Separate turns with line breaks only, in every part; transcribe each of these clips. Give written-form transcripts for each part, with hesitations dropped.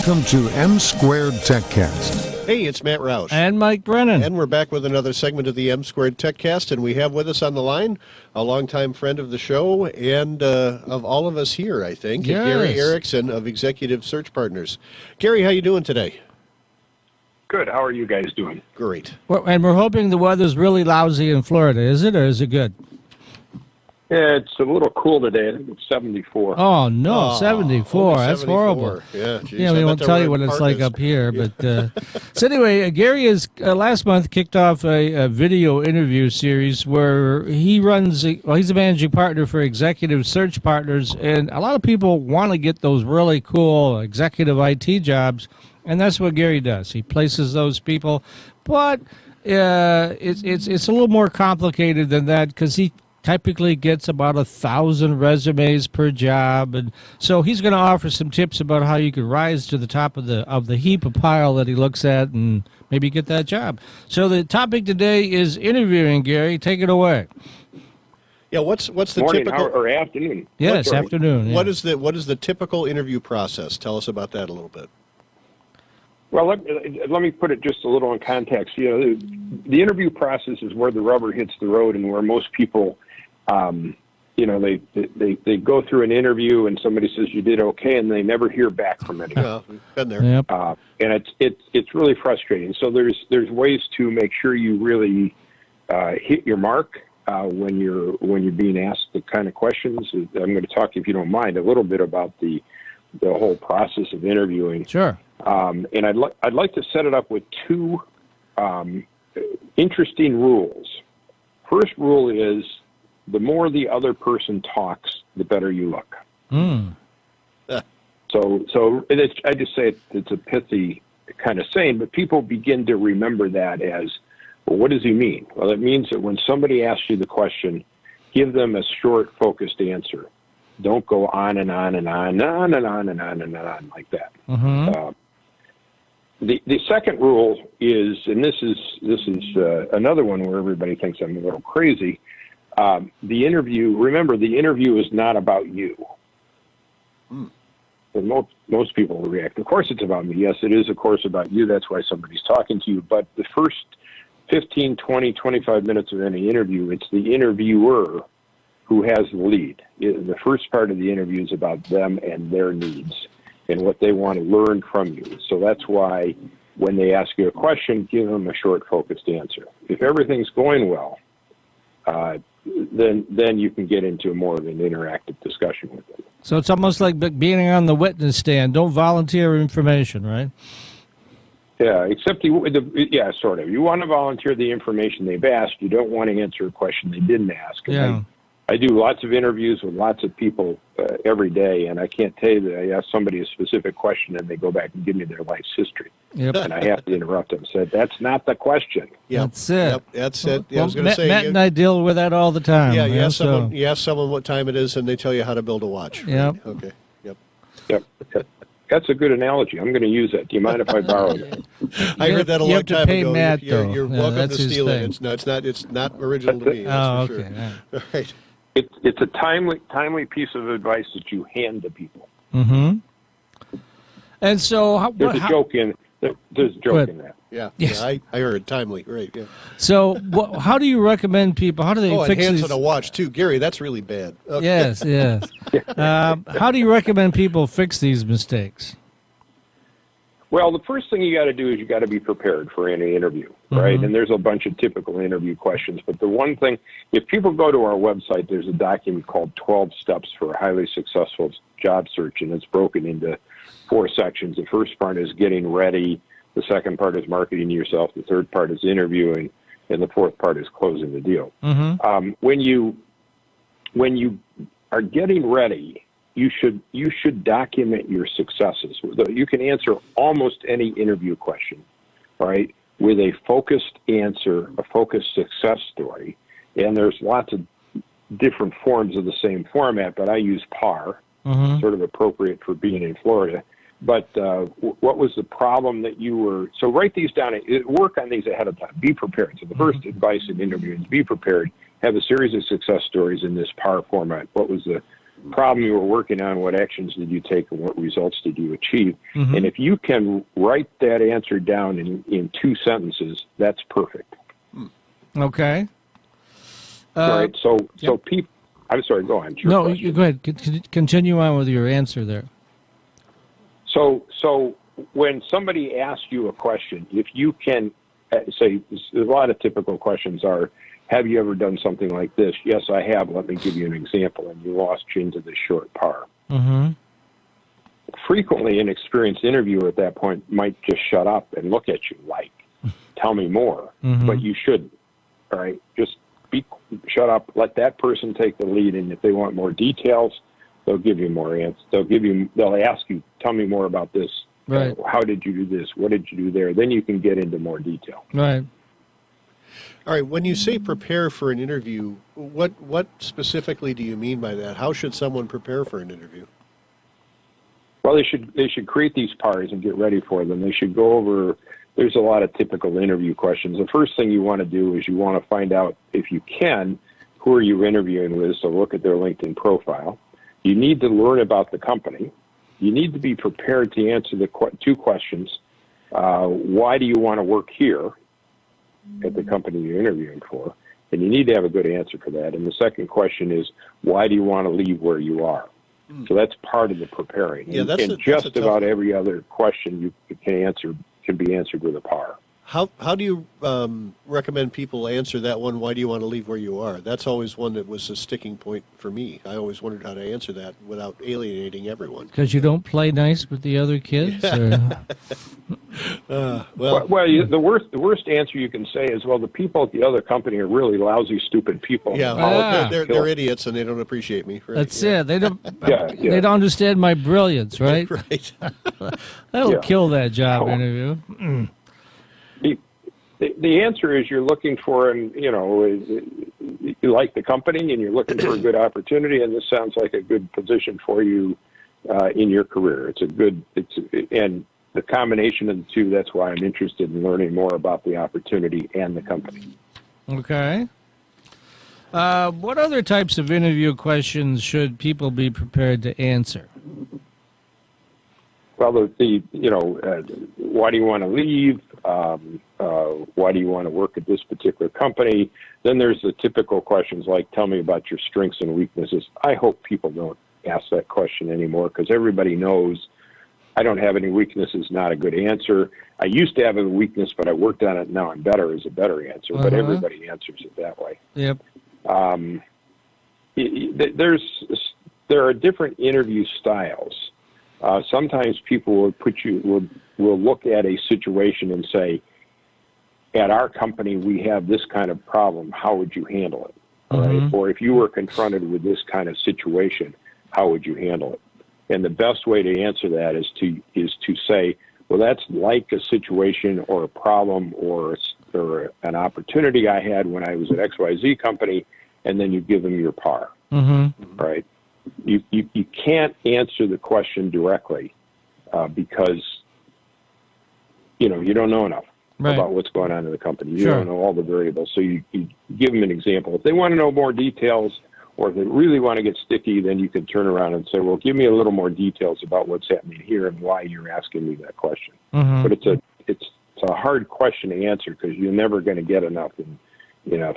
Welcome to M Squared TechCast.
Hey, it's Matt Roush.
And Mike Brennan.
And we're back with another segment of the M Squared TechCast, and we have with us on the line a longtime friend of the show and of all of us here, I think,
yes.
Gary Erickson of Executive Search Partners. Gary, how you doing today?
Good. How are you guys doing?
Great.
And we're hoping the weather's really lousy in Florida, is it, or is it good?
Yeah, it's a little cool today. I think it's 74.
Oh, no, 74. That's
74.
horrible.
Yeah, geez,
Yeah, we won't tell you what it's like up here. But so anyway, Gary has last month kicked off a video interview series where he runs, he's a managing partner for Executive Search Partners, and a lot of people want to get those really cool executive IT jobs, and that's what Gary does. He places those people, but it's a little more complicated than that because he typically gets about 1,000 resumes per job, and so he's going to offer some tips about how you can rise to the top of the heap of pile that he looks at and maybe get that job. So the topic today is interviewing. Gary, take it away.
Yeah, what's the
morning
typical
or afternoon?
Yes, afternoon. Yeah.
What is the typical interview process? Tell us about that a little bit.
Well, let me put it just a little in context. You know, the interview process is where the rubber hits the road, and where most people, you know, they go through an interview and somebody says you did okay, and they never hear back from anyone.
Yeah, we've been there.
Yep.
And it's really frustrating. So there's ways to make sure you really hit your mark when you're being asked the kind of questions. I'm going to talk, if you don't mind, a little bit about the whole process of interviewing.
Sure.
And I'd like to set it up with two interesting rules. First rule is the more the other person talks, the better you look.
Mm.
So I just say it's a pithy kind of saying, but people begin to remember that as, well, what does he mean? Well, it means that when somebody asks you the question, give them a short, focused answer. Don't go on and on and on and on and on and on and on like that.
Mm-hmm.
The second rule is, and this is another one where everybody thinks I'm a little crazy. The interview is not about you. And most people will react. Of course it's about me. Yes, it is, of course, about you. That's why somebody's talking to you. But the first 15, 20, 25 minutes of any interview, it's the interviewer who has the lead. The first part of the interview is about them and their needs and what they want to learn from you. So that's why when they ask you a question, give them a short, focused answer. If everything's going well, then you can get into more of an interactive discussion with them.
So it's almost like being on the witness stand. Don't volunteer information, right?
Yeah, except sort of. You want to volunteer the information they've asked. You don't want to answer a question they didn't ask.
Yeah.
I do lots of interviews with lots of people every day, and I can't tell you that I ask somebody a specific question and they go back and give me their life's history.
Yep.
And I have to interrupt them and say, that's not the question.
Yep.
That's it.
Yep, that's it. Yeah, I was going to say.
Matt and I deal with that all the time.
Yeah, you ask someone what time it is, and they tell you how to build a watch. Right?
Yep.
Okay.
Yep. That's a good analogy. I'm going to use that. Do you mind if I borrow that?
I heard that a long time ago.
Matt,
you're welcome
that's
to steal it.
thing.
It's not original to me. That's for
okay.
Sure. All right.
It's a timely piece of advice that you hand to people.
Mm-hmm. And so
There's a joke in that.
Yeah.
Yes.
Yeah, I heard timely. Right. Yeah.
So how do you recommend people? How do they fix
hands
these?
on a watch too, Gary. That's really bad. Okay.
Yes. How do you recommend people fix these mistakes?
Well, the first thing you got to do is you got to be prepared for any interview, right?
Mm-hmm.
And there's a bunch of typical interview questions. But the one thing, if people go to our website, there's a document called 12 Steps for a Highly Successful Job Search, and it's broken into 4 sections. The first part is getting ready. The second part is marketing yourself. The third part is interviewing. And the fourth part is closing the deal.
Mm-hmm.
When you are getting ready, you should document your successes. You can answer almost any interview question, right, with a focused answer, a focused success story. And there's lots of different forms of the same format, but I use PAR, sort of appropriate for being in Florida. But what was the problem that you were? So write these down. Work on these ahead of time. Be prepared. So the first advice in interviewing is be prepared. Have a series of success stories in this PAR format. What was the problem you were working on, what actions did you take, and what results did you achieve. And if you can write that answer down in 2 sentences, that's perfect.
Okay.
All right. So people. I'm sorry. Go on.
No, you go ahead. Continue on with your answer there.
So when somebody asks you a question, if you can say, a lot of typical questions are, have you ever done something like this? Yes, I have. Let me give you an example. And you lost you into the short par. Frequently, an experienced interviewer at that point might just shut up and look at you like, tell me more. But you shouldn't. All right? Just shut up. Let that person take the lead. And if they want more details, they'll give you more answers. They'll ask you, tell me more about this.
Right.
How did you do this? What did you do there? Then you can get into more detail.
Right.
All right. When you say prepare for an interview, what specifically do you mean by that? How should someone prepare for an interview?
Well, they should create these pars and get ready for them. They should go over. There's a lot of typical interview questions. The first thing you want to do is you want to find out, if you can, who are you interviewing with. So look at their LinkedIn profile. You need to learn about the company. You need to be prepared to answer the 2 questions. Why do you want to work here at the company you're interviewing for? And you need to have a good answer for that. And the second question is, why do you want to leave where you are? So that's part of the preparing.
Yeah,
and just about every other question you can be answered with a par.
How do you recommend people answer that one? Why do you want to leave where you are? That's always one that was a sticking point for me. I always wondered how to answer that without alienating everyone.
Because you don't play nice with the other kids?
The worst answer you can say is, well, the people at the other company are really lousy, stupid people.
Yeah, they're idiots and they don't appreciate me. Right?
That's it. They don't. They don't understand my brilliance, right?
Right.
That'll kill that job interview.
The answer is you're looking for, you like the company and you're looking for a good opportunity, and this sounds like a good position for you in your career. And the combination of the 2, that's why I'm interested in learning more about the opportunity and the company.
Okay. What other types of interview questions should people be prepared to answer?
Well, why do you want to leave? Why do you want to work at this particular company? Then there's the typical questions like, tell me about your strengths and weaknesses. I hope people don't ask that question anymore, because everybody knows I don't have any weaknesses, not a good answer. I used to have a weakness, but I worked on it. Now I'm better is a better answer, but everybody answers it that way.
Yep.
There are different interview styles. Sometimes people will look at a situation and say, at our company, we have this kind of problem. How would you handle it? All right? Or if you were confronted with this kind of situation, how would you handle it? And the best way to answer that is to say, well, that's like a situation or a problem or an opportunity I had when I was at XYZ company, and then you give them your par. Right? You can't answer the question directly because you don't know enough about what's going on in the company. You don't know all the variables, so you give them an example. If they want to know more details, or if they really want to get sticky, then you can turn around and say, well, give me a little more details about what's happening here and why you're asking me that question. But it's a hard question to answer, because you're never going to get enough in a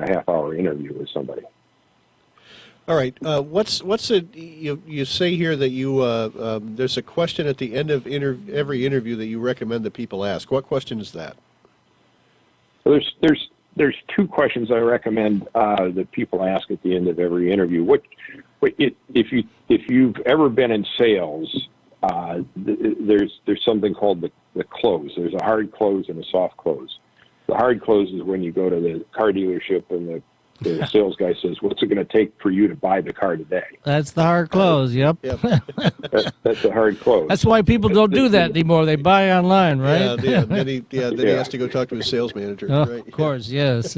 half-hour interview with somebody.
All right. You say here that you there's a question at the end of every interview that you recommend that people ask. What question is that?
So there's 2 questions I recommend that people ask at the end of every interview. If you've ever been in sales, there's something called the close. There's a hard close and a soft close. The hard close is when you go to the car dealership and the sales guy says, what's it going to take for you to buy the car today?
That's the hard close, yep.
That's a hard close.
That's why people don't do that anymore. They buy online, right?
Yeah, then he has to go talk to his sales manager.
Oh,
right?
Of course, yes.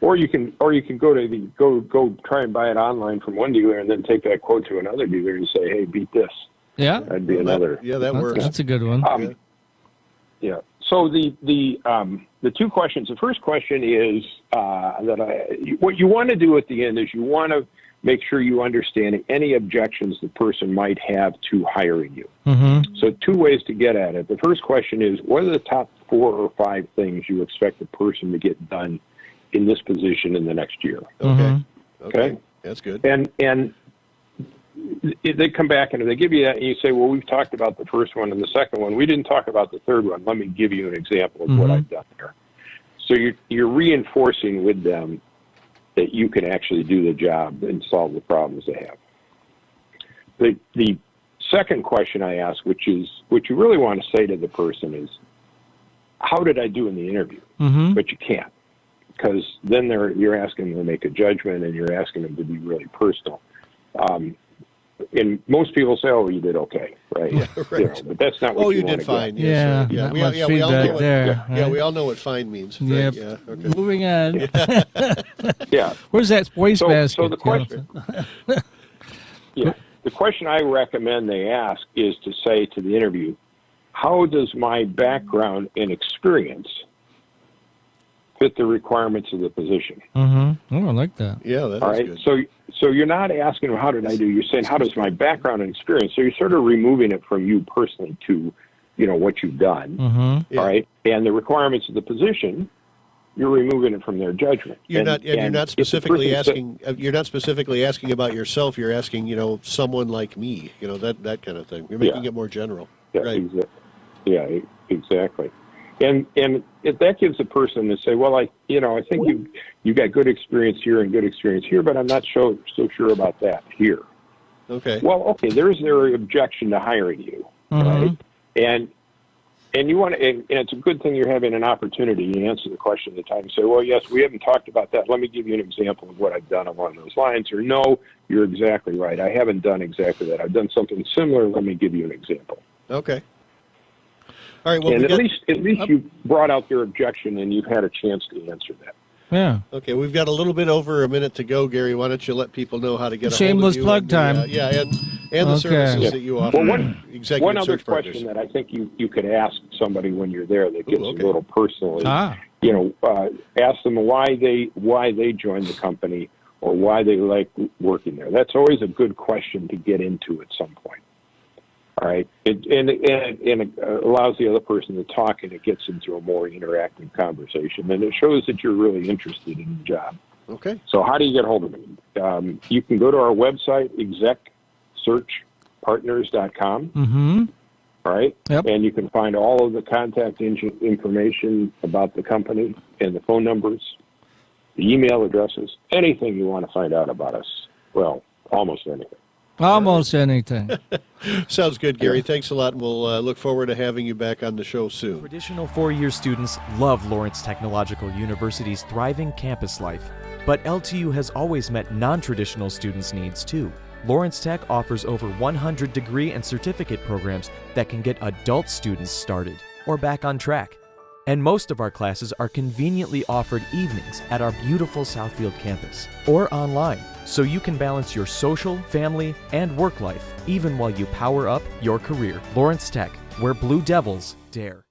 Or you can go try and buy it online from one dealer and then take that quote to another dealer and say, hey, beat this.
Yeah.
That'd be another.
That works.
That's a good one.
Yeah. So the 2 questions. The first question is what you want to do at the end is you want to make sure you understand any objections the person might have to hiring you.
Mm-hmm.
So 2 ways to get at it. The first question is, what are the top 4 or 5 things you expect the person to get done in this position in the next year?
Okay.
Okay.
That's good.
And they come back and they give you that, and you say, well, we've talked about the first one and the second one. We didn't talk about the third one. Let me give you an example of what I've done there. So you're reinforcing with them that you can actually do the job and solve the problems they have. The second question I ask, which you really want to say to the person, is, how did I do in the interview?
Mm-hmm.
But you can't, because then you're asking them to make a judgment, and you're asking them to be really personal. And most people say, "Oh, you did okay," right?
Yeah, right.
You know, but that's not what
Oh,
you
you
want
did
to
fine.
get.
Yes,
Yeah,
sir.
not
we
much
we all know
feedback
what,
there.
Yeah,
right?
we all know what fine means. Right?
Yep.
Yeah. Okay.
Moving on.
Yeah.
Where's that waste basket?
So the question, the question I recommend they ask is to say to the interview, how does my background and experience fit the requirements of the position?
Mm-hmm. Oh, I like that.
Yeah, that's
All right.
good.
So you're not asking them, how did I do? You're saying, how does my background and experience? So you're sort of removing it from you personally to, what you've done.
Mm-hmm.
Yeah.
All right. And the requirements of the position, you're removing it from their judgment.
You're
And
not
if the
specifically
person
asking. You're not specifically asking about yourself. You're asking, someone like me. That kind of thing. You're making it more general.
Yeah,
Right.
Exactly. And if that gives a person to say, well, I think you got good experience here and good experience here, but I'm not so sure about that here.
Okay.
Well, okay, there's their objection to hiring you, right? And you want to, and it's a good thing you're having an opportunity to answer the question at the time. You say, well, yes, we haven't talked about that. Let me give you an example of what I've done along those lines. Or no, you're exactly right. I haven't done exactly that. I've done something similar. Let me give you an example.
Okay. All right. Well,
And at least you brought out their objection, and you've had a chance to answer that.
Yeah.
Okay, we've got a little bit over a minute to go, Gary. Why don't you let people know how to get a
Shameless
hold of you?
plug
and
time.
And the
Okay.
services that you offer.
Well,
Executive
one other
search partners.
question that I think you could ask somebody when you're there that gets
okay.
a little personal is, ask them why they joined the company or why they like working there. That's always a good question to get into at some point. All right, it allows the other person to talk, and it gets into a more interactive conversation, and it shows that you're really interested in the job.
Okay.
So how do you get hold of me? You can go to our website, execsearchpartners.com.
Mm-hmm.
All right,
Yep.
and you can find all of the contact information about the company and the phone numbers, the email addresses, anything you want to find out about us. Well, almost anything.
Almost anything.
Sounds good, Gary. Thanks a lot, and we'll look forward to having you back on the show soon.
Traditional four-year students love Lawrence Technological University's thriving campus life, but LTU has always met non-traditional students' needs too. Lawrence Tech offers over 100 degree and certificate programs that can get adult students started or back on track. And most of our classes are conveniently offered evenings at our beautiful Southfield campus or online, so you can balance your social, family, and work life even while you power up your career. Lawrence Tech, where Blue Devils dare.